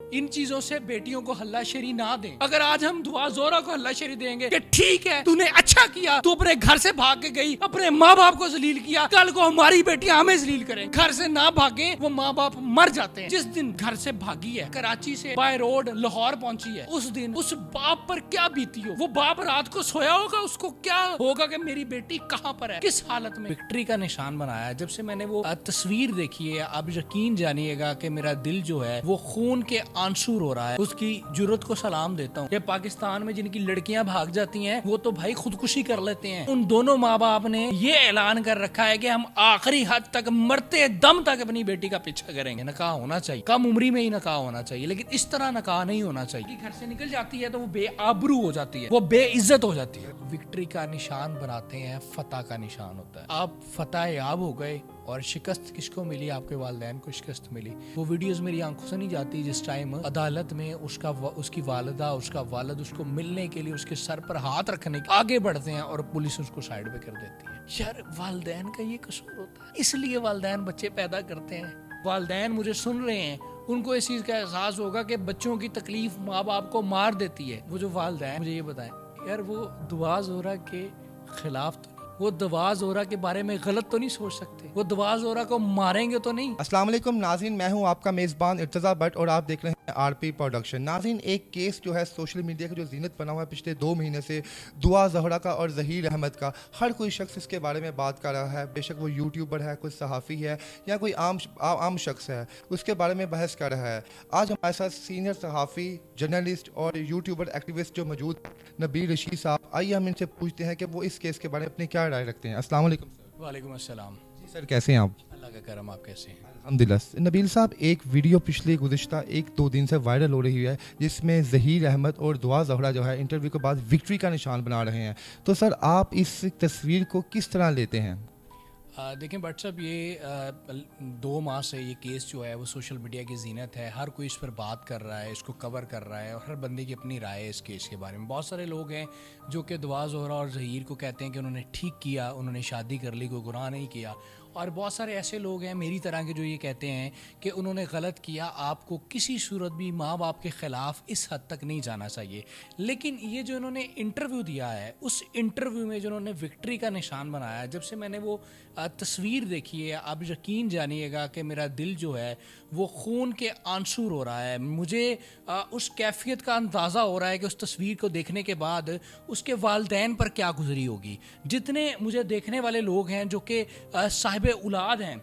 ان چیزوں سے بیٹیوں کو ہلہ شیری نہ دیں. اگر آج ہم دعا زورا کو ہلہ شیری دیں گے کہ ٹھیک ہے تو نے اچھا کیا, تو اپنے گھر سے بھاگ کے گئی, اپنے ماں باپ کو ذلیل کیا, کل کو ہماری بیٹیاں ہمیں ذلیل کریں. گھر سے نہ بھاگیں, وہ ماں باپ مر جاتے ہیں. جس دن گھر سے بھاگی ہے, کراچی سے بائی روڈ لاہور پہنچی ہے, اس دن اس باپ پر کیا بیتی ہو. وہ باپ رات کو سویا ہوگا, اس کو کیا ہوگا کہ میری بیٹی کہاں پر ہے, کس حالت میں. وکٹری کا نشان بنایا. جب سے میں نے وہ تصویر دیکھی ہے, آپ یقین جانیے گا کہ میرا دل جو ہے وہ خون کے آنسو رو رہا ہے. اس کی جرت کو سلام دیتا ہوں کہ پاکستان میں جن کی لڑکیاں بھاگ جاتی ہیں وہ تو بھائی خودکشی کر لیتے ہیں. ان دونوں ماں باپ نے یہ اعلان کر رکھا ہے کہ ہم آخری حد تک مرتے دم تک اپنی بیٹی کا پیچھا کریں گے. نکاح ہونا چاہیے, کم عمری میں ہی نکاح ہونا چاہیے, لیکن اس طرح نکاح نہیں ہونا چاہیے. گھر سے نکل جاتی ہے تو وہ بے آبرو ہو جاتی ہے, وہ بے عزت ہو جاتی ہے. وکٹری کا نشان بناتے ہیں, فتح کا نشان ہوتا ہے. آپ فتح یاب ہو گئے اور شکست کس کو ملی؟ آپ کے والدین کو شکست ملی. وہ ویڈیوز میری آنکھوں سے نہیں جاتی جس ٹائم عدالت میں اس کی والدہ, اس کا والد اس کو ملنے کے لیے اس کے سر پر ہاتھ رکھنے کے آگے بڑھتے ہیں اور پولیس اس کو سائڈ پہ کر دیتی ہے. یار والدین کا یہ قصور ہوتا ہے, اس لیے والدین بچے پیدا کرتے ہیں. والدین مجھے سن رہے ہیں, ان کو اس چیز کا احساس ہوگا کہ بچوں کی تکلیف ماں باپ کو مار دیتی ہے. وہ جو والدین, مجھے یہ بتائیں یار, وہ دعا زورا کے خلاف تو نہیں, وہ دعا زورا کے بارے میں غلط تو نہیں سوچ سکتے, وہ دعا زورا کو ماریں گے تو نہیں. السلام علیکم ناظرین, میں ہوں آپ کا میزبان ارتضیٰ بٹ اور آپ دیکھ رہے ہیں آر پی پروڈکشن. ناظرین, ایک کیس جو ہے سوشل میڈیا کا جو زینت بنا ہوا ہے پچھلے 2 مہینے سے, دعا زہرا کا اور ظہیر احمد کا. ہر کوئی شخص اس کے بارے میں بات کر رہا ہے, بے شک وہ یوٹیوبر ہے, کوئی صحافی ہے یا کوئی عام شخص ہے, اس کے بارے میں بحث کر رہا ہے. آج ہمارے ساتھ سینئر صحافی, جرنلسٹ اور یوٹیوبر ایکٹیوسٹ جو موجود نبیل رشید صاحب. آئیے ہم ان سے پوچھتے ہیں کہ وہ اس کیس کے بارے میں اپنی کیا رائے رکھتے ہیں. السلام علیکم سر. وعلیکم السلام. جی سر, کیسے ہیں آپ؟ اللہ کا کرم, آپ کیسے ہیں؟ الحمدللہ. نبیل صاحب, ایک ویڈیو پچھلے گزشتہ 1-2 دن سے وائرل ہو رہی ہے جس میں ظہیر احمد اور دعا زہرا جو ہے انٹرویو کے بعد وکٹری کا نشان بنا رہے ہیں. تو سر, آپ اس تصویر کو کس طرح لیتے ہیں؟ دیکھیں بٹ صاحب, یہ 2 ماہ سے یہ کیس جو ہے وہ سوشل میڈیا کی زینت ہے. ہر کوئی اس پر بات کر رہا ہے, اس کو کور کر رہا ہے, اور ہر بندے کی اپنی رائے ہے اس کیس کے بارے میں. بہت سارے لوگ ہیں جو کہ دعا زہرا اور ظہیر کو کہتے ہیں کہ انہوں نے ٹھیک کیا, انہوں نے شادی کر لی, کوئی گناہ نہیں کیا. اور بہت سارے ایسے لوگ ہیں میری طرح کے جو یہ کہتے ہیں کہ انہوں نے غلط کیا, آپ کو کسی صورت بھی ماں باپ کے خلاف اس حد تک نہیں جانا چاہیے. لیکن یہ جو انہوں نے انٹرویو دیا ہے, اس انٹرویو میں جو انہوں نے وکٹری کا نشان بنایا ہے, جب سے میں نے وہ تصویر دیکھی ہے, آپ یقین جانیے گا کہ میرا دل جو ہے وہ خون کے آنسو رو رہا ہے. مجھے اس کیفیت کا اندازہ ہو رہا ہے کہ اس تصویر کو دیکھنے کے بعد اس کے والدین پر کیا گزری ہوگی. جتنے مجھے دیکھنے والے لوگ ہیں جو کہ صاحب اولاد ہیں,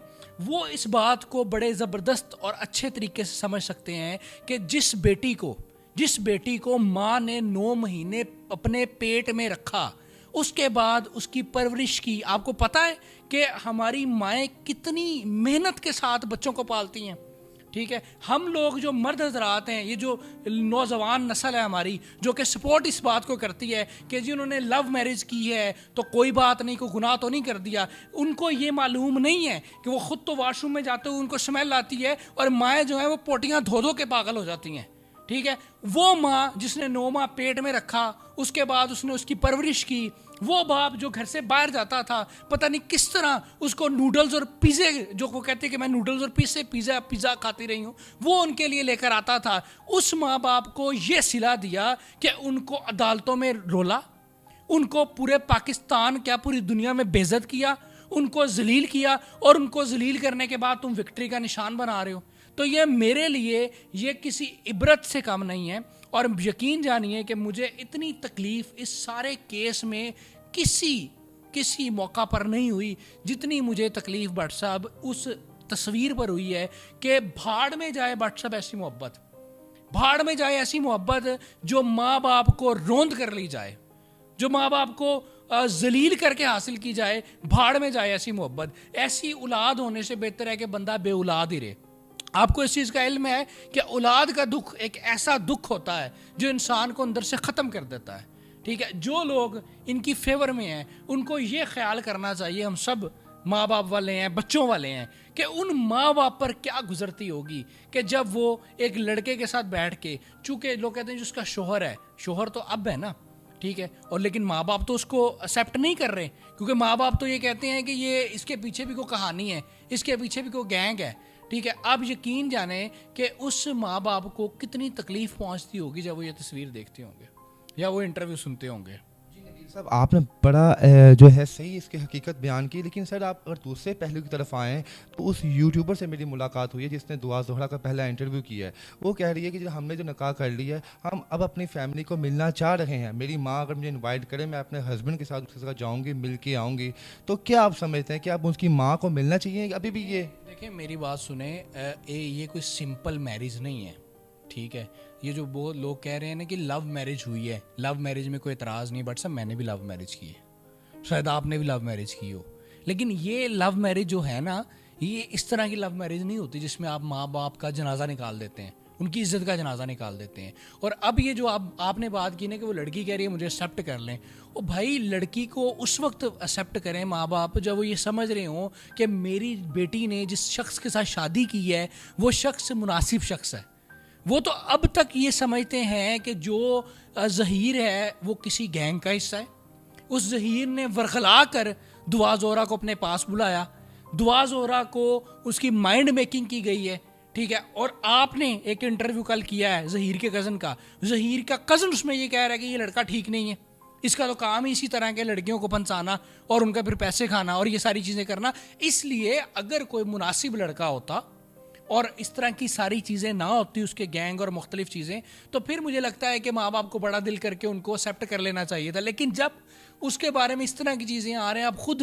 وہ اس بات کو بڑے زبردست اور اچھے طریقے سے سمجھ سکتے ہیں کہ جس بیٹی کو ماں نے 9 مہینے اپنے پیٹ میں رکھا, اس کے بعد اس کی پرورش کی. آپ کو پتہ ہے کہ ہماری مائیں کتنی محنت کے ساتھ بچوں کو پالتی ہیں. ٹھیک ہے, ہم لوگ جو مرد حضرات ہیں, یہ جو نوجوان نسل ہے ہماری, جو کہ سپورٹ اس بات کو کرتی ہے کہ جی انہوں نے لو میرج کی ہے تو کوئی بات نہیں, کوئی گناہ تو نہیں کر دیا. ان کو یہ معلوم نہیں ہے کہ وہ خود تو واش روم میں جاتے ہوئے ان کو اسمیل آتی ہے, اور مائیں جو ہیں وہ پوٹیاں دھو کے پاگل ہو جاتی ہیں. ٹھیک ہے, وہ ماں جس نے 9 ماہ پیٹ میں رکھا, اس کے بعد اس نے اس کی پرورش کی, وہ باپ جو گھر سے باہر جاتا تھا, پتہ نہیں کس طرح اس کو نوڈلز اور پیزے, جو وہ کہتے ہیں کہ میں نوڈلز اور پیزا کھاتی رہی ہوں, وہ ان کے لیے لے کر آتا تھا. اس ماں باپ کو یہ صلہ دیا کہ ان کو عدالتوں میں رولا, ان کو پورے پاکستان, کیا پوری دنیا میں بے عزت کیا, ان کو ذلیل کیا, اور ان کو ذلیل کرنے کے بعد تم وکٹری کا نشان بنا رہے ہو. تو یہ میرے لیے یہ کسی عبرت سے کم نہیں ہے. اور یقین جانیے کہ مجھے اتنی تکلیف اس سارے کیس میں کسی موقع پر نہیں ہوئی جتنی مجھے تکلیف بٹ صاحب اس تصویر پر ہوئی ہے. کہ بھاڑ میں جائے بٹ صاحب ایسی محبت, بھاڑ میں جائے ایسی محبت جو ماں باپ کو روند کر لی جائے, جو ماں باپ کو ذلیل کر کے حاصل کی جائے. بھاڑ میں جائے ایسی محبت. ایسی اولاد ہونے سے بہتر ہے کہ بندہ بے اولاد ہی رہے. آپ کو اس چیز کا علم ہے کہ اولاد کا دکھ ایک ایسا دکھ ہوتا ہے جو انسان کو اندر سے ختم کر دیتا ہے. ٹھیک ہے, جو لوگ ان کی فیور میں ہیں ان کو یہ خیال کرنا چاہیے, ہم سب ماں باپ والے ہیں, بچوں والے ہیں, کہ ان ماں باپ پر کیا گزرتی ہوگی کہ جب وہ ایک لڑکے کے ساتھ بیٹھ کے, چونکہ لوگ کہتے ہیں جس کا شوہر ہے, شوہر تو اب ہے نا, ٹھیک ہے, اور لیکن ماں باپ تو اس کو ایکسیپٹ نہیں کر رہے, کیونکہ ماں باپ تو یہ کہتے ہیں کہ یہ اس کے پیچھے بھی کوئی کہانی ہے, اس کے پیچھے بھی کوئی گینگ ہے. ٹھیک ہے. آپ یقین جانیں کہ اس ماں باپ کو کتنی تکلیف پہنچتی ہوگی جب وہ یہ تصویر دیکھتے ہوں گے یا وہ انٹرویو سنتے ہوں گے. صاحب آپ نے بڑا جو ہے صحیح اس کی حقیقت بیان کی, لیکن سر آپ اگر دوسرے پہلو کی طرف آئیں تو اس یوٹیوبر سے میری ملاقات ہوئی ہے جس نے دعا زہرا کا پہلا انٹرویو کیا ہے. وہ کہہ رہی ہے کہ ہم نے جو نکاح کر لیا ہے ہم اب اپنی فیملی کو ملنا چاہ رہے ہیں. میری ماں اگر مجھے انوائٹ کرے میں اپنے ہسبینڈ کے ساتھ اس کے ساتھ جاؤں گی, مل کے آؤں گی. تو کیا آپ سمجھتے ہیں کہ آپ اس کی ماں کو ملنا چاہیے ابھی بھی؟ یہ دیکھیں میری بات سنیں, یہ کوئی سمپل میرج نہیں ہے. ٹھیک ہے, یہ جو وہ لوگ کہہ رہے ہیں نا کہ لو میرج ہوئی ہے, لو میرج میں کوئی اعتراض نہیں, بٹ سب میں نے بھی لو میرج کی ہے, شاید آپ نے بھی لو میرج کی ہو, لیکن یہ لو میرج جو ہے نا یہ اس طرح کی لو میرج نہیں ہوتی جس میں آپ ماں باپ کا جنازہ نکال دیتے ہیں, ان کی عزت کا جنازہ نکال دیتے ہیں. اور اب یہ جو آپ نے بات کی نا کہ وہ لڑکی کہہ رہی ہے مجھے ایکسیپٹ کر لیں, او بھائی لڑکی کو اس وقت ایکسیپٹ کریں ماں باپ جب وہ یہ سمجھ رہے ہوں کہ میری بیٹی نے جس شخص کے ساتھ شادی کی ہے وہ شخص مناسب شخص ہے. وہ تو اب تک یہ سمجھتے ہیں کہ جو ظہیر ہے وہ کسی گینگ کا حصہ ہے. اس ظہیر نے ورغلا کر دعا زہرا کو اپنے پاس بلایا, دعا زہرا کو اس کی مائنڈ میکنگ کی گئی ہے. ٹھیک ہے, اور آپ نے ایک انٹرویو کل کیا ہے ظہیر کے کزن کا, ظہیر کا کزن اس میں یہ کہہ رہا ہے کہ یہ لڑکا ٹھیک نہیں ہے, اس کا تو کام ہی اسی طرح کے لڑکیوں کو پھنسانا اور ان کا پھر پیسے کھانا اور یہ ساری چیزیں کرنا. اس لیے اگر کوئی مناسب لڑکا ہوتا اور اس طرح کی ساری چیزیں نہ ہوتی اس کے گینگ اور مختلف چیزیں, تو پھر مجھے لگتا ہے کہ ماں باپ کو بڑا دل کر کے ان کو ایکسیپٹ کر لینا چاہیے تھا. لیکن جب اس کے بارے میں اس طرح کی چیزیں آ رہے ہیں, آپ خود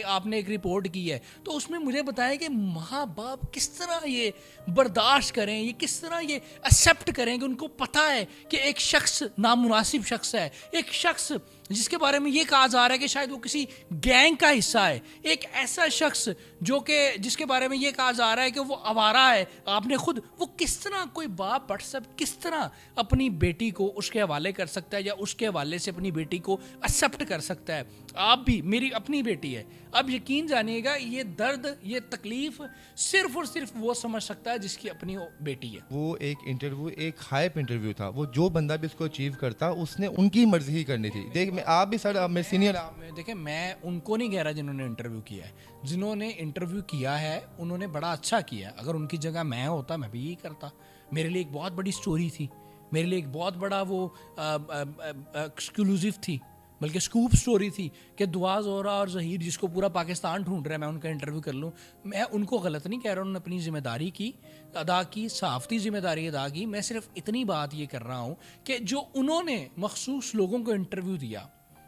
آپ نے ایک رپورٹ کی ہے, تو اس میں مجھے بتائیں کہ ماں باپ کس طرح یہ برداشت کریں, یہ کس طرح یہ ایکسیپٹ کریں کہ ان کو پتہ ہے کہ ایک شخص نامناسب شخص ہے, ایک شخص جس کے بارے میں یہ کہا جا رہا ہے کہ شاید وہ کسی گینگ کا حصہ ہے, ایک ایسا شخص جو کہ جس کے بارے میں یہ کہا جا رہا ہے کہ وہ آوارہ ہے. آپ نے خود, وہ کس طرح کوئی باپ واٹس ایپ کس طرح اپنی بیٹی کو اس کے حوالے کر سکتا ہے یا اس کے حوالے سے اپنی بیٹی کو ایکسیپٹ کر سکتا ہے. آپ بھی, میری اپنی بیٹی ہے, اب یقین جانیے گا یہ درد یہ تکلیف صرف اور صرف وہ سمجھ سکتا ہے جس کی اپنی بیٹی ہے. وہ ایک انٹرویو ایک ہائپ انٹرویو تھا, وہ جو بندہ بھی اس کو اچیو کرتا اس نے ان کی مرضی ہی کرنی تھی. دیکھ میں آپ بھی سر میرے سینئر, دیکھیں میں ان کو نہیں کہہ رہا جنہوں نے انٹرویو کیا ہے, جنہوں نے انٹرویو کیا ہے انہوں نے بڑا اچھا کیا. اگر ان کی جگہ میں ہوتا میں بھی یہی کرتا. میرے لیے ایک بہت بڑی سٹوری تھی, میرے لیے ایک بہت بڑا وہ ایکسکلوزیو تھی, بلکہ اسکوپ سٹوری تھی کہ دعا زہرا اور ظہیر جس کو پورا پاکستان ڈھونڈ رہا ہے میں ان کا انٹرویو کر لوں. میں ان کو غلط نہیں کہہ رہا, انہوں نے اپنی ذمہ داری کی ادا کی, صحافتی ذمہ داری ادا کی. میں صرف اتنی بات یہ کر رہا ہوں کہ جو انہوں نے مخصوص لوگوں کو انٹرویو دیا,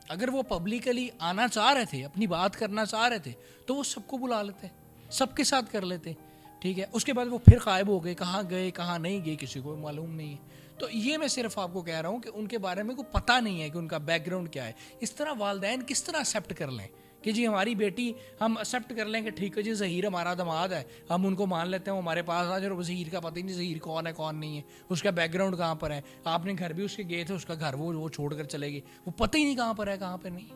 اگر وہ پبلکلی آنا چاہ رہے تھے, اپنی بات کرنا چاہ رہے تھے, تو وہ سب کو بلا لیتے, سب کے ساتھ کر لیتے. ٹھیک ہے, اس کے بعد وہ پھر غائب ہو گئے, کہاں گئے کہاں نہیں گئے کسی کو معلوم نہیں ہے. تو یہ میں صرف آپ کو کہہ رہا ہوں کہ ان کے بارے میں کوئی پتہ نہیں ہے کہ ان کا بیک گراؤنڈ کیا ہے. اس طرح والدین کس طرح ایکسیپٹ کر لیں کہ جی ہماری بیٹی, ہم ایکسیپٹ کر لیں کہ ٹھیک ہے جی ظہیر ہمارا داماد ہے, ہم ان کو مان لیتے ہیں, وہ ہمارے پاس آ جائے, ظہیر کا پتہ ہی نہیں ظہیر کون ہے کون نہیں ہے, اس کا بیک گراؤنڈ کہاں پر ہے. آپ نے گھر بھی اس کے گئے تھے, اس کا گھر وہ چھوڑ کر چلے گئے, وہ پتہ ہی نہیں کہاں پر ہے کہاں پہ نہیں.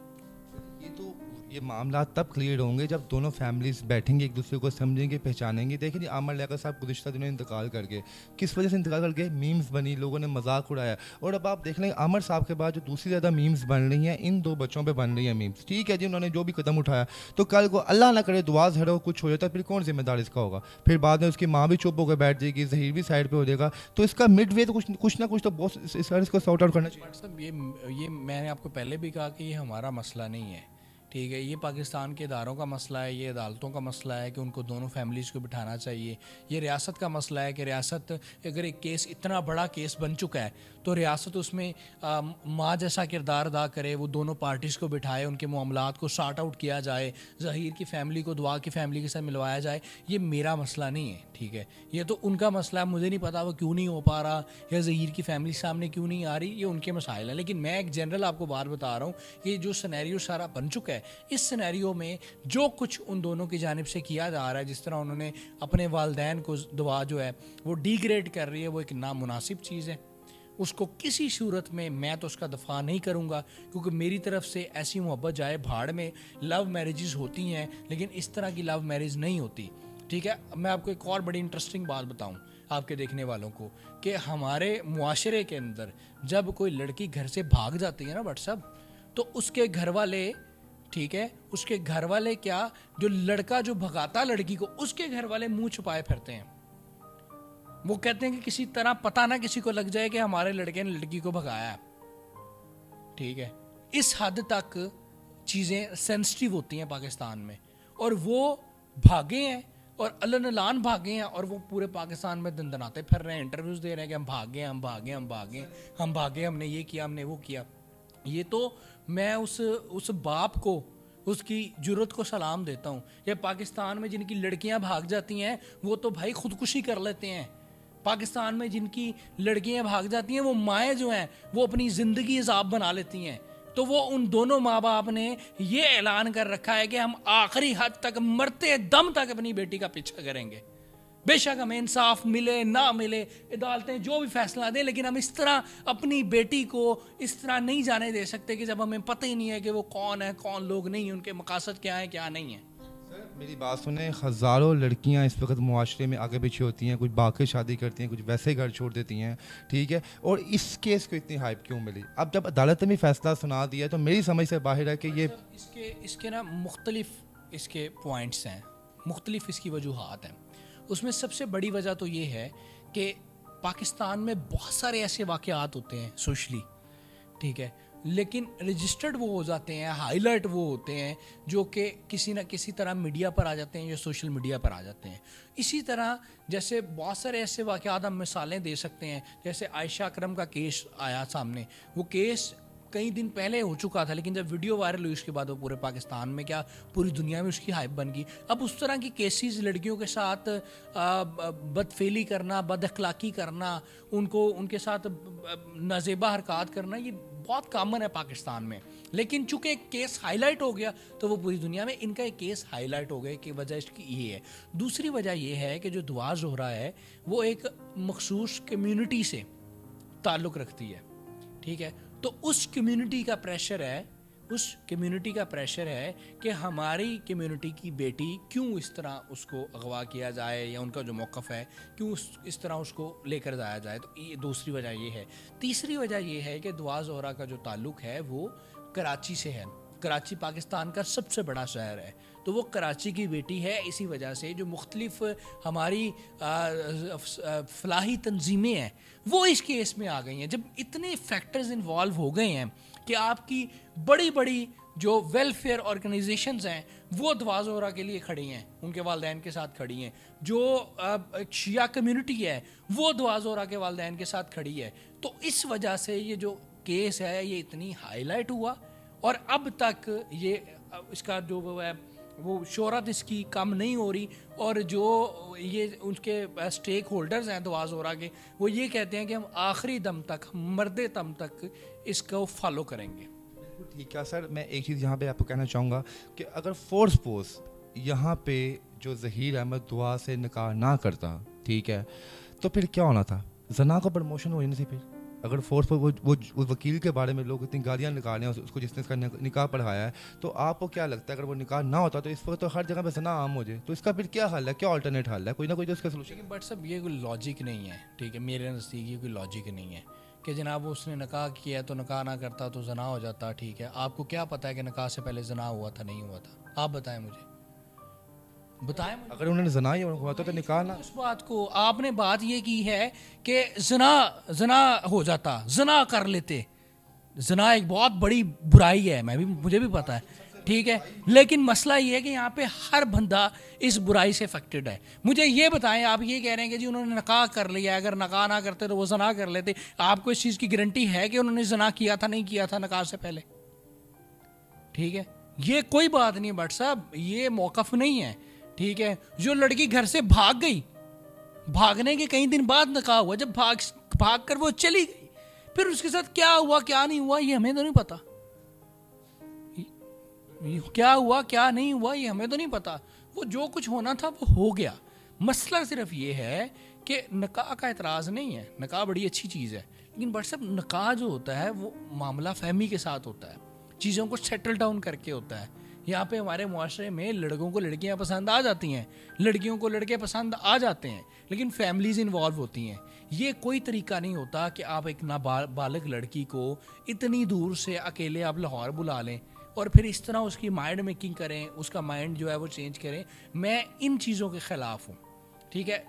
یہ معاملات تب کلیئر ہوں گے جب دونوں فیملیز بیٹھیں گے, ایک دوسرے کو سمجھیں گے, پہچانیں گے. دیکھیں جی عامر لیاقت صاحب گزشتہ دنوں انتقال کر گئے, کس وجہ سے انتقال کر گئے؟ میمز بنی, لوگوں نے مذاق اڑایا. اور اب آپ دیکھ لیں عامر صاحب کے بعد جو دوسری زیادہ میمز بن رہی ہیں ان دو بچوں پہ بن رہی ہیں میمز. ٹھیک ہے جی, انہوں نے جو بھی قدم اٹھایا, تو کل کو اللہ نہ کرے دعا زہرا کچھ ہو جاتا ہے, پھر کون ذمہ دار اس کا ہوگا؟ پھر بعد میں اس کی ماں بھی چپ ہو کے بیٹھ جائے گی, ظہیر بھی سائڈ پہ ہو جائے گا. تو اس کا مڈ وے تو کچھ نہ کچھ تو بہت اس کو سارٹ آؤٹ کرنا چاہیے. یہ میں نے آپ کو پہلے بھی کہا کہ یہ ہمارا مسئلہ نہیں ہے. ٹھیک ہے, یہ پاکستان کے اداروں کا مسئلہ ہے, یہ عدالتوں کا مسئلہ ہے کہ ان کو دونوں فیملیز کو بٹھانا چاہیے. یہ ریاست کا مسئلہ ہے کہ ریاست اگر ایک کیس اتنا بڑا کیس بن چکا ہے تو ریاست اس میں ماں جیسا کردار ادا کرے, وہ دونوں پارٹیز کو بٹھائے, ان کے معاملات کو سارٹ آؤٹ کیا جائے, ظہیر کی فیملی کو دعا کی فیملی کے ساتھ ملوایا جائے. یہ میرا مسئلہ نہیں ہے. ٹھیک ہے, یہ تو ان کا مسئلہ ہے, مجھے نہیں پتا وہ کیوں نہیں ہو پا رہا یا ظہیر کی فیملی سامنے کیوں نہیں آ رہی, یہ ان کے مسائل ہیں. لیکن میں ایک جنرل آپ کو بات بتا رہا ہوں کہ جو سینیریو سارا بن چکا ہے, اس سینیریو میں جو کچھ ان دونوں کی جانب سے کیا جا رہا ہے, جس طرح انہوں نے اپنے والدین کو دعا جو ہے وہ ڈی گریڈ کر رہی ہے, وہ ایک نامناسب چیز ہے. اس کو کسی صورت میں تو اس کا دفاع نہیں کروں گا, کیونکہ میری طرف سے ایسی محبت جائے بھاڑ میں. لو میرجز ہوتی ہیں لیکن اس طرح کی لو میرج نہیں ہوتی. ٹھیک ہے, میں آپ کو ایک اور بڑی انٹرسٹنگ بات بتاؤں آپ کے دیکھنے والوں کو کہ ہمارے معاشرے کے اندر جب کوئی لڑکی گھر سے بھاگ جاتی ہے نا بٹ صاحب, تو اس کے گھر والے ٹھیک ہے. اس کے گھر والے کیا, جو لڑکا جو بھگاتا لڑکی کو, اس کے گھر والے منہ چھپائے پھرتے ہیں. وہ کہتے ہیں کہ کسی طرح پتہ نہ کسی کو لگ جائے کہ ہمارے لڑکے نے لڑکی کو بھگایا. ٹھیک ہے, اس حد تک چیزیں سینسٹیو ہوتی ہیں پاکستان میں, اور وہ بھاگے ہیں اور علن اعلان بھاگے ہیں, اور وہ پورے پاکستان میں دندناتے پھر رہے ہیں, انٹرویوز دے رہے ہیں کہ ہم بھاگے ہم نے یہ کیا, ہم نے وہ کیا. یہ تو میں اس باپ کو, اس کی جرت کو سلام دیتا ہوں. یہ پاکستان میں جن کی لڑکیاں بھاگ جاتی ہیں وہ تو بھائی خودکشی کر لیتے ہیں. پاکستان میں جن کی لڑکیاں بھاگ جاتی ہیں وہ مائیں جو ہیں وہ اپنی زندگی عذاب بنا لیتی ہیں. تو وہ ان دونوں ماں باپ نے یہ اعلان کر رکھا ہے کہ ہم آخری حد تک, مرتے دم تک اپنی بیٹی کا پیچھا کریں گے. بے شک ہمیں انصاف ملے نہ ملے, عدالتیں جو بھی فیصلہ دیں, لیکن ہم اس طرح اپنی بیٹی کو اس طرح نہیں جانے دے سکتے کہ جب ہمیں پتہ ہی نہیں ہے کہ وہ کون ہے, کون لوگ نہیں ہیں, ان کے مقاصد کیا ہیں, کیا نہیں ہیں. میری بات سنیں, ہزاروں لڑکیاں اس وقت معاشرے میں آگے پیچھے ہوتی ہیں, کچھ باقی شادی کرتی ہیں, کچھ ویسے گھر چھوڑ دیتی ہیں. ٹھیک ہے, اور اس کیس کو اتنی ہائپ کیوں ملی؟ اب جب عدالت نے بھی فیصلہ سنا دیا تو میری سمجھ سے باہر ہے کہ یہ اس کے نا مختلف اس کے پوائنٹس ہیں, مختلف اس کی وجوہات ہیں. اس میں سب سے بڑی وجہ تو یہ ہے کہ پاکستان میں بہت سارے ایسے واقعات ہوتے ہیں سوشلی, ٹھیک ہے, لیکن رجسٹرڈ وہ ہو جاتے ہیں, ہائی لائٹ وہ ہوتے ہیں جو کہ کسی نہ کسی طرح میڈیا پر آ جاتے ہیں یا سوشل میڈیا پر آ جاتے ہیں. اسی طرح جیسے بہت سارے ایسے واقعات ہم مثالیں دے سکتے ہیں, جیسے عائشہ اکرم کا کیس آیا سامنے. وہ کیس کئی دن پہلے ہو چکا تھا, لیکن جب ویڈیو وائرل ہوئی اس کے بعد وہ پورے پاکستان میں کیا پوری دنیا میں اس کی ہائپ بن گئی. اب اس طرح کی کیسز لڑکیوں کے ساتھ بدفعلی کرنا, بد اخلاقی کرنا, ان کے ساتھ نازیبا حرکات کرنا, یہ بہت کامن ہے پاکستان میں. لیکن چونکہ ایک کیس ہائی لائٹ ہو گیا تو وہ پوری دنیا میں ان کا ایک کیس ہائی لائٹ ہو گیا کہ وجہ اس کی یہ ہے. دوسری وجہ یہ ہے کہ جو دعا زہرا ہے وہ ایک مخصوص کمیونٹی سے تعلق رکھتی ہے, ٹھیک ہے. تو اس کمیونٹی کا پریشر ہے کہ ہماری کمیونٹی کی بیٹی کیوں اس طرح اس کو اغوا کیا جائے, یا ان کا جو موقف ہے کیوں اس طرح اس کو لے کر جایا جائے. تو یہ دوسری وجہ یہ ہے. تیسری وجہ یہ ہے کہ دعا زہرا کا جو تعلق ہے وہ کراچی سے ہے. کراچی پاکستان کا سب سے بڑا شہر ہے, تو وہ کراچی کی بیٹی ہے. اسی وجہ سے جو مختلف ہماری فلاحی تنظیمیں ہیں وہ اس کیس میں آ گئی ہیں. جب اتنے فیکٹرز انوالو ہو گئے ہیں کہ آپ کی بڑی بڑی جو ویلفیئر آرگنائزیشنز ہیں وہ دعا زہرا کے لیے کھڑی ہیں, ان کے والدین کے ساتھ کھڑی ہیں. جو شیعہ کمیونٹی ہے وہ دعا زہرا کے والدین کے ساتھ کھڑی ہے. تو اس وجہ سے یہ جو کیس ہے یہ اتنی ہائی لائٹ ہوا, اور اب تک یہ اس کا جو وہ شہرت اس کی کم نہیں ہو رہی. اور جو یہ ان کے اسٹیک ہولڈرز ہیں دعا زہرا کے, وہ یہ کہتے ہیں کہ ہم آخری دم تک, مردے دم تک اس کو فالو کریں گے. ٹھیک ہے سر, میں ایک چیز یہاں پہ آپ کو کہنا چاہوں گا کہ اگر فورس پوز یہاں پہ جو ظہیر احمد دعا سے نکاح نہ کرتا, ٹھیک ہے, تو پھر کیا ہونا تھا؟ زنا کو پروموشن ہو نہیں تھی. پھر اگر فورس پر وہ وکیل کے بارے میں لوگ اتنی گالیاں نکالیں اس کو جس نے اس کا نکاح پڑھایا ہے, تو آپ کو کیا لگتا ہے اگر وہ نکاح نہ ہوتا تو اس وقت تو ہر جگہ پہ زنا عام ہو جائے؟ تو اس کا پھر کیا حل ہے, کیا آلٹرنیٹ حل ہے؟ کوئی نہ کوئی تو اس کا سولوشن. بٹ صاحب یہ کوئی لاجک نہیں ہے, ٹھیک ہے, میرے نزدیک یہ کوئی لاجک نہیں ہے کہ جناب اس نے نکاح کیا تو نکاح نہ کرتا تو زنا ہو جاتا. ٹھیک ہے, آپ کو کیا پتہ ہے کہ نکاح سے پہلے زنا ہوا تھا نہیں ہوا تھا؟ آپ بتائیں مجھے. اگر انہوں نے زنا ہی ہوا تو نکاح نہ. اس بات کو آپ نے بات یہ کی ہے کہ زنا ہو جاتا, زنا کر لیتے. زنا ایک بہت بڑی برائی ہے, مجھے بھی پتا ہے, ٹھیک ہے, لیکن مسئلہ یہ ہے کہ یہاں پہ ہر بندہ اس برائی سے افیکٹڈ ہے. مجھے یہ بتائیں, آپ یہ کہہ رہے ہیں کہ جی انہوں نے نکاح کر لیا, اگر نکاح نہ کرتے تو وہ زنا کر لیتے. آپ کو اس چیز کی گارنٹی ہے کہ انہوں نے زنا کیا تھا نہیں کیا تھا نکاح سے پہلے؟ ٹھیک ہے, یہ کوئی بات نہیں بٹ صاحب, یہ موقف نہیں ہے. ٹھیک ہے, جو لڑکی گھر سے بھاگ گئی, بھاگنے کے کئی دن بعد نکاح ہوا, جب بھاگ کر وہ چلی گئی, پھر اس کے ساتھ کیا ہوا کیا نہیں ہوا یہ ہمیں تو نہیں پتا. کیا ہوا کیا نہیں ہوا یہ ہمیں تو نہیں پتا. وہ جو کچھ ہونا تھا وہ ہو گیا. مسئلہ صرف یہ ہے کہ نکاح کا اعتراض نہیں ہے, نکاح بڑی اچھی چیز ہے, لیکن بٹ صاحب نکاح جو ہوتا ہے وہ معاملہ فہمی کے ساتھ ہوتا ہے, چیزوں کو سیٹل ڈاؤن کر کے ہوتا ہے. یہاں پہ ہمارے معاشرے میں لڑکوں کو لڑکیاں پسند آ جاتی ہیں, لڑکیوں کو لڑکے پسند آ جاتے ہیں, لیکن فیملیز انوالو ہوتی ہیں. یہ کوئی طریقہ نہیں ہوتا کہ آپ ایک نابالغ لڑکی کو اتنی دور سے اکیلے آپ لاہور بلا لیں, اور پھر اس طرح اس کی مائنڈ میکنگ کریں, اس کا مائنڈ جو ہے وہ چینج کریں. میں ان چیزوں کے خلاف ہوں, ٹھیک ہے.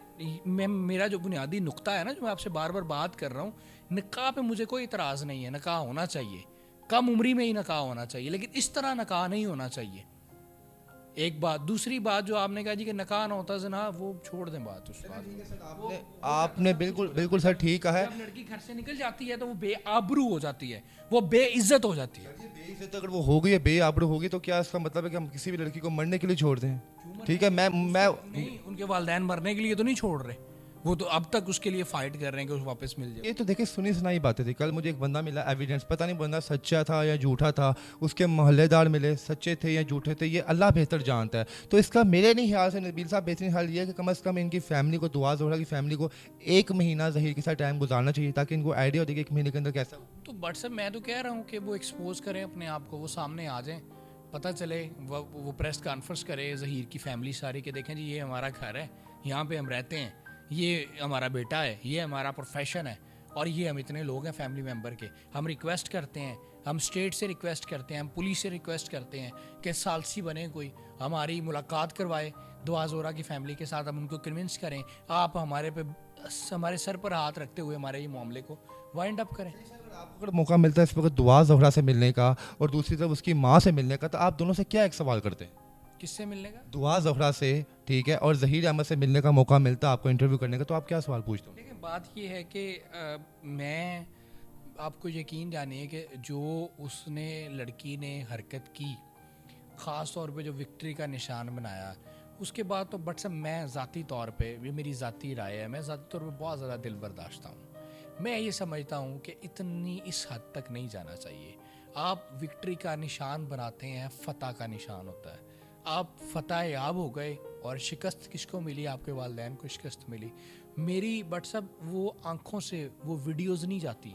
میرا جو بنیادی نقطہ ہے نا, جو میں آپ سے بار بار بات کر رہا ہوں, نکاح پہ مجھے کوئی اعتراض نہیں ہے, نکاح ہونا چاہیے, کم عمری میں ہی نکاح ہونا چاہیے, لیکن اس طرح نکاح نہیں ہونا چاہیے. ایک بات. دوسری بات جو آپ نے کہا جی کہ نکاح نہ ہوتا زنا, وہ چھوڑ دیں بات اس بات. آپ نے بالکل سر ٹھیک کہا ہے. جب لڑکی گھر سے نکل جاتی ہے تو وہ بے آبرو ہو جاتی ہے, وہ بے عزت ہو جاتی ہے. بے عزت اگر وہ ہو گئی ہے, بے آبرو ہوگی, تو کیا اس کا مطلب ہے کہ ہم کسی بھی لڑکی کو مرنے کے لیے چھوڑ دیں؟ ٹھیک ہے, میں نہیں, ان کے والدین مرنے کے لیے تو نہیں چھوڑ رہے, وہ تو اب تک اس کے لیے فائٹ کر رہے ہیں کہ اس واپس مل جائے. یہ تو دیکھیں سنی سنائی باتیں تھی. کل مجھے ایک بندہ ملا, ایویڈنس, پتہ نہیں بندہ سچا تھا یا جھوٹا تھا, اس کے محلے دار ملے, سچے تھے یا جھوٹے تھے, یہ اللہ بہتر جانتا ہے. تو اس کا میرے نہیں خیال سے نبیل صاحب بہترین حال یہ ہے کہ کم از کم ان کی فیملی کو, دعا زہرا کی فیملی کو 1 مہینہ ظہیر کے ساتھ ٹائم گزارنا چاہیے, تاکہ ان کو آئیڈیا ہو جائے کہ 1 مہینے کے اندر کیسا. تو بٹ صاحب میں تو کہہ رہا ہوں کہ وہ ایکسپوز کریں اپنے آپ کو, وہ سامنے آ جائیں, پتہ چلے, وہ پریس کانفرنس کرے ظہیر کی فیملی ساری, کہ دیکھیں جی یہ ہمارا گھر ہے, یہاں پہ ہم رہتے ہیں, یہ ہمارا بیٹا ہے, یہ ہمارا پروفیشن ہے, اور یہ ہم اتنے لوگ ہیں فیملی ممبر کے. ہم ریکویسٹ کرتے ہیں, ہم اسٹیٹ سے ریکویسٹ کرتے ہیں, ہم پولیس سے ریکویسٹ کرتے ہیں کہ ثالثی بنے, کوئی ہماری ملاقات کروائے دعا زورا کی فیملی کے ساتھ, ہم ان کو کنونس کریں, آپ ہمارے سر پر ہاتھ رکھتے ہوئے ہمارے یہ معاملے کو وائنڈ اپ کریں. آپ کو اگر موقع ملتا ہے اس وقت دعا زہرا سے ملنے کا اور دوسری طرف اس کی ماں سے ملنے کا, تو آپ دونوں سے کیا ایک سوال کرتے ہیں؟ کس سے ملنے کا؟ دعا زہرا سے, ٹھیک ہے, اور ظہیر احمد سے ملنے کا موقع ملتا ہے آپ کو انٹرویو کرنے کا, تو آپ کیا سوال پوچھتے ہو؟ دیکھیں بات یہ ہے کہ میں آپ کو یقین جانیے کہ جو اس نے لڑکی نے حرکت کی, خاص طور پہ جو وکٹری کا نشان بنایا, اس کے بعد تو بٹ صاحب میں ذاتی طور پہ, یہ میری ذاتی رائے ہے, میں ذاتی طور پہ بہت زیادہ دل برداشتہ ہوں. میں یہ سمجھتا ہوں کہ اتنی اس حد تک نہیں جانا چاہیے. آپ وکٹری کا نشان بناتے ہیں, فتح کا نشان ہوتا ہے. آپ فتح یاب ہو گئے, اور شکست کس کو ملی؟ آپ کے والدین کو شکست ملی. میری بٹ صاحب وہ آنکھوں سے وہ ویڈیوز نہیں جاتی,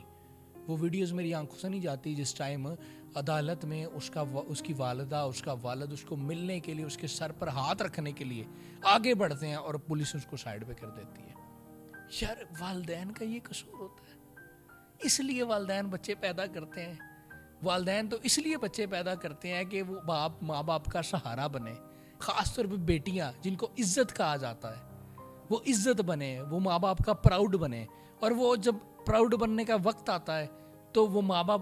وہ ویڈیوز میری آنکھوں سے نہیں جاتی جس ٹائم عدالت میں اس کی والدہ, اس کا والد اس کو ملنے کے لیے, اس کے سر پر ہاتھ رکھنے کے لیے آگے بڑھتے ہیں, اور پولیس اس کو سائڈ پہ کر دیتی ہے. یار والدین کا یہ قصور ہوتا ہے, اس لیے والدین بچے پیدا کرتے ہیں. والدین تو اس لیے بچے پیدا کرتے ہیں کہ وہ ماں باپ کا سہارا بنے, خاص طور پہ بیٹیاں جن کو عزت کہا جاتا ہے, وہ عزت بنے, وہ ماں باپ کا پراؤڈ بنے. اور وہ جب پراؤڈ بننے کا وقت آتا ہے تو وہ ماں باپ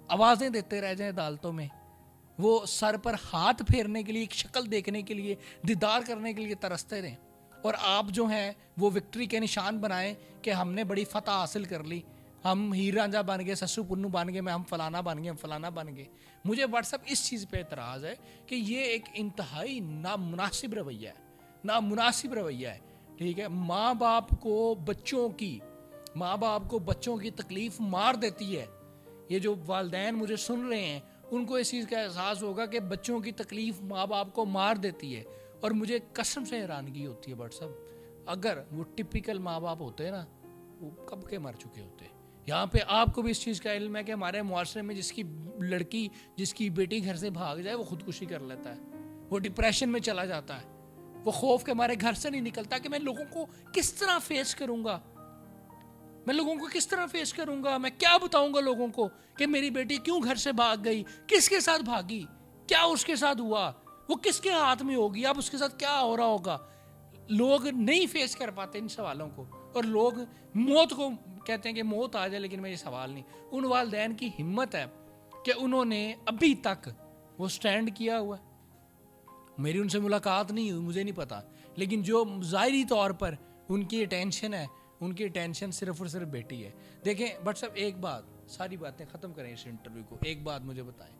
آوازیں دیتے رہ جائیں عدالتوں میں, وہ سر پر ہاتھ پھیرنے کے لیے, ایک شکل دیکھنے کے لیے, دیدار کرنے کے لیے ترستے رہیں, اور آپ جو ہیں وہ وکٹری کے نشان بنائیں کہ ہم نے بڑی فتح حاصل کر لی, ہم ہیر رانجھا بن گئے, سسو پنو بن گئے, ہم فلانا بن گئے, ہم فلانا بن گئے. مجھے واٹس ایپ اس چیز پہ اعتراض ہے کہ یہ ایک انتہائی نامناسب رویہ ہے, نامناسب رویہ ہے. ٹھیک ہے, ماں باپ کو بچوں کی تکلیف مار دیتی ہے. یہ جو والدین مجھے سن رہے ہیں ان کو اس چیز کا احساس ہوگا کہ بچوں کی تکلیف ماں باپ کو مار دیتی ہے. اور مجھے قسم سے حیرانگی ہوتی ہے بٹ صاحب, اگر وہ ٹپیکل ماں باپ ہوتے نا, وہ کب کے مر چکے ہوتے. یہاں پہ آپ کو بھی اس چیز کا علم ہے کہ ہمارے معاشرے میں جس کی لڑکی, جس کی بیٹی گھر سے بھاگ جائے, وہ خودکشی کر لیتا ہے, وہ ڈپریشن میں چلا جاتا ہے, وہ خوف کے مارے گھر سے نہیں نکلتا کہ میں لوگوں کو کس طرح فیس کروں گا, میں کیا بتاؤں گا لوگوں کو کہ میری بیٹی کیوں گھر سے بھاگ گئی, کس کے ساتھ بھاگی, کیا اس کے ساتھ ہوا, وہ کس کے ہاتھ میں ہوگی, اب اس کے ساتھ کیا ہو رہا ہوگا. لوگ نہیں فیس کر پاتے ان سوالوں کو, اور لوگ موت کو کہتے ہیں کہ موت آ جائے, لیکن میں یہ سوال نہیں. ان والدین کی ہمت ہے کہ انہوں نے ابھی تک وہ سٹینڈ کیا ہوا ہے. میری ان سے ملاقات نہیں ہوئی, مجھے نہیں پتا, لیکن جو ظاہری طور پر ان کی اٹینشن ہے, ان کی اٹینشن صرف اور صرف بیٹی ہے. دیکھیں بٹ صاحب ایک بات, ساری باتیں ختم کریں اس انٹرویو کو, ایک بات مجھے بتائیں.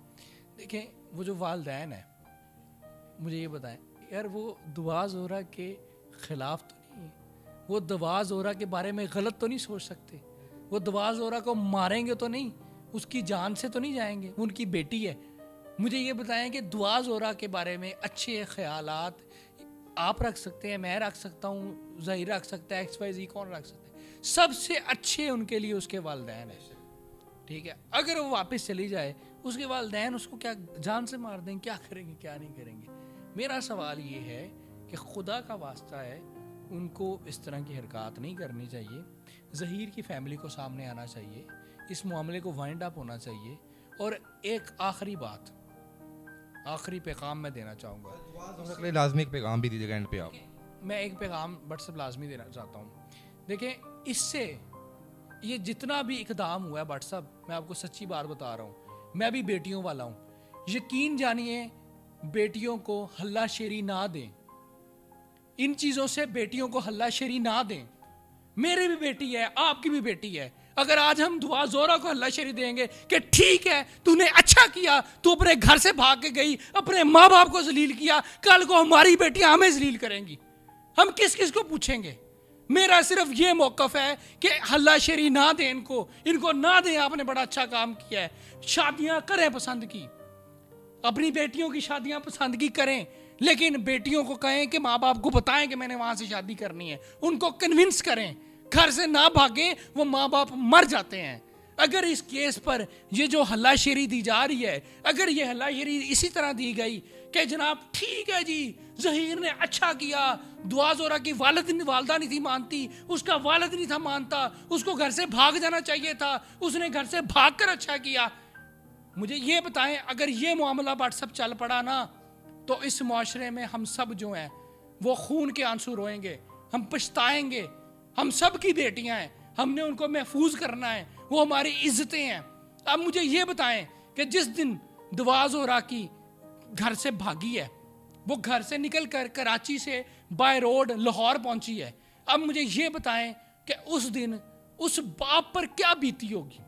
دیکھیں وہ جو والدین ہیں, مجھے یہ بتائیں یار, وہ دعا زہرا کے خلاف تو نہیں, وہ دعا زہرا کے بارے میں غلط تو نہیں سوچ سکتے, وہ دعا زہرا کو ماریں گے تو نہیں, اس کی جان سے تو نہیں جائیں گے, وہ ان کی بیٹی ہے. مجھے یہ بتائیں کہ دعا زہرا کے بارے میں اچھے خیالات آپ رکھ سکتے ہیں, میں رکھ سکتا ہوں, ظہیر رکھ سکتا ہے, ایکس وائی زی کون رکھ سکتا ہے, سب سے اچھے ان کے لیے اس کے والدین ہیں. ٹھیک ہے, اگر وہ واپس چلی جائے, اس کے والدین اس کو کیا جان سے مار دیں, کیا کریں گے, کیا نہیں کریں گے. میرا سوال یہ ہے کہ خدا کا واسطہ ہے, ان کو اس طرح کی حرکات نہیں کرنی چاہیے. ظہیر کی فیملی کو سامنے آنا چاہیے, اس معاملے کو وائنڈ اپ ہونا چاہیے. اور ایک آخری بات, آخری پیغام میں دینا چاہوں گا. کے لیے لازمی ایک پیغام بھی دیجیے گا اینڈ پہ آپ. میں ایک پیغام WhatsApp لازمی دینا چاہتا ہوں. دیکھیں اس سے یہ جتنا بھی اقدام ہوا ہے WhatsApp, میں آپ کو سچی بات بتا رہا ہوں, میں بھی بیٹیوں والا ہوں. یقین جانیے بیٹیوں کو ہلہ شیری نہ دیں, ان چیزوں سے بیٹیوں کو ہلہ شیری نہ دیں. میری بھی بیٹی ہے, آپ کی بھی بیٹی ہے. اگر آج ہم دعا زورا کو ہلہ شیری دیں گے کہ ٹھیک ہے تو نے اچھا کیا, تو اپنے گھر سے بھاگ کے گئی, اپنے ماں باپ کو ذلیل کیا, کل کو ہماری بیٹیاں ہمیں ذلیل کریں گی, ہم کس کس کو پوچھیں گے؟ میرا صرف یہ موقف ہے کہ ہلہ شیری نہ دیں, ان کو نہ دیں. آپ نے بڑا اچھا کام کیا ہے, شادیاں کریں پسند کی, اپنی بیٹیوں کی شادیاں پسند کی کریں, لیکن بیٹیوں کو کہیں کہ ماں باپ کو بتائیں کہ میں نے وہاں سے شادی کرنی ہے, ان کو کنونس کریں, گھر سے نہ بھاگیں, وہ ماں باپ مر جاتے ہیں. اگر اس کیس پر یہ جو ہلہ شیری دی جا رہی ہے, اگر یہ ہلہ شیری اسی طرح دی گئی کہ جناب ٹھیک ہے جی ظہیر نے اچھا کیا, دعا زورا کی والدہ نہیں تھی مانتی, اس کا والد نہیں تھا مانتا, اس کو گھر سے بھاگ جانا چاہیے تھا, اس نے گھر سے بھاگ کر اچھا کیا. مجھے یہ بتائیں اگر یہ معاملہ WhatsApp چل پڑا نا, تو اس معاشرے میں ہم سب جو ہیں وہ خون کے آنسو روئیں گے, ہم پچھتائیں گے. ہم سب کی بیٹیاں ہیں, ہم نے ان کو محفوظ کرنا ہے, وہ ہماری عزتیں ہیں. اب مجھے یہ بتائیں کہ جس دن دعا زورا کی گھر سے بھاگی ہے, وہ گھر سے نکل کر کراچی سے بائی روڈ لاہور پہنچی ہے, اب مجھے یہ بتائیں کہ اس دن اس باپ پر کیا بیتی ہوگی؟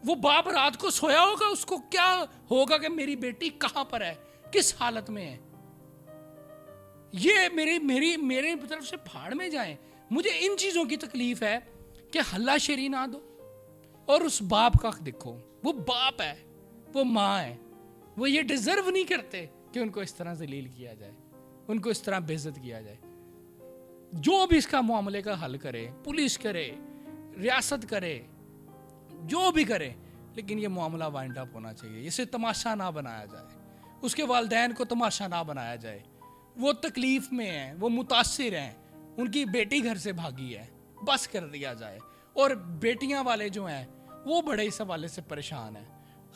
وہ باپ رات کو سویا ہوگا, اس کو کیا ہوگا کہ میری بیٹی کہاں پر ہے, کس حالت میں ہے؟ یہ میرے طرف سے پھاڑ میں جائیں. مجھے ان چیزوں کی تکلیف ہے کہ ہلہ شیری نہ دو, اور اس باپ کا دیکھو, وہ باپ ہے, وہ ماں ہے, وہ یہ ڈیزرو نہیں کرتے کہ ان کو اس طرح ذلیل کیا جائے, ان کو اس طرح بے عزت کیا جائے. جو بھی اس کا معاملے کا حل کرے, پولیس کرے, ریاست کرے, جو بھی کرے, لیکن یہ معاملہ وائنڈ اپ ہونا چاہیے. اسے تماشا نہ بنایا جائے, اس کے والدین کو تماشا نہ بنایا جائے. وہ تکلیف میں ہیں, وہ متاثر ہیں, ان کی بیٹی گھر سے بھاگی ہے, بس کر دیا جائے. اور بیٹیاں والے جو ہیں وہ بڑے اس حوالے سے پریشان ہیں.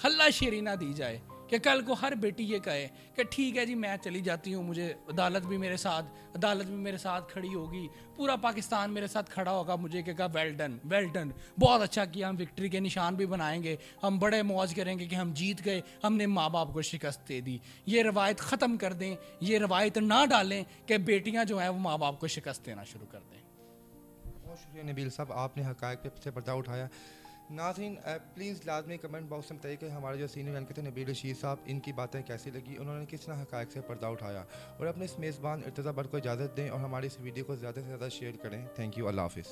ہلہ شیری نہ دی جائے کہ کل کو ہر بیٹی یہ کہے کہ ٹھیک ہے جی میں چلی جاتی ہوں, مجھے عدالت بھی میرے ساتھ کھڑی ہوگی, پورا پاکستان میرے ساتھ کھڑا ہوگا, مجھے کہا ویل ڈن, بہت اچھا کیا, ہم وکٹری کے نشان بھی بنائیں گے, ہم بڑے موج کریں گے کہ ہم جیت گئے, ہم نے ماں باپ کو شکست دے دی. یہ روایت ختم کر دیں, یہ روایت نہ ڈالیں کہ بیٹیاں جو ہیں وہ ماں باپ کو شکست دینا شروع کر دیں. بہت شکریہ نبیل صاحب, آپ نے حقائق سے پردہ اٹھایا. ناظرین پلیز لازمی کمنٹ باکس میں بتائیے کہ ہمارے جو سینئر اینکر تھے نبیل رشید صاحب, ان کی باتیں کیسی لگی, انہوں نے کس طرح حقائق سے پردہ اٹھایا, اور اپنے اس میزبان ارتضیٰ بٹ کو اجازت دیں اور ہماری اس ویڈیو کو زیادہ سے زیادہ شیئر کریں. تھینک یو, اللہ حافظ.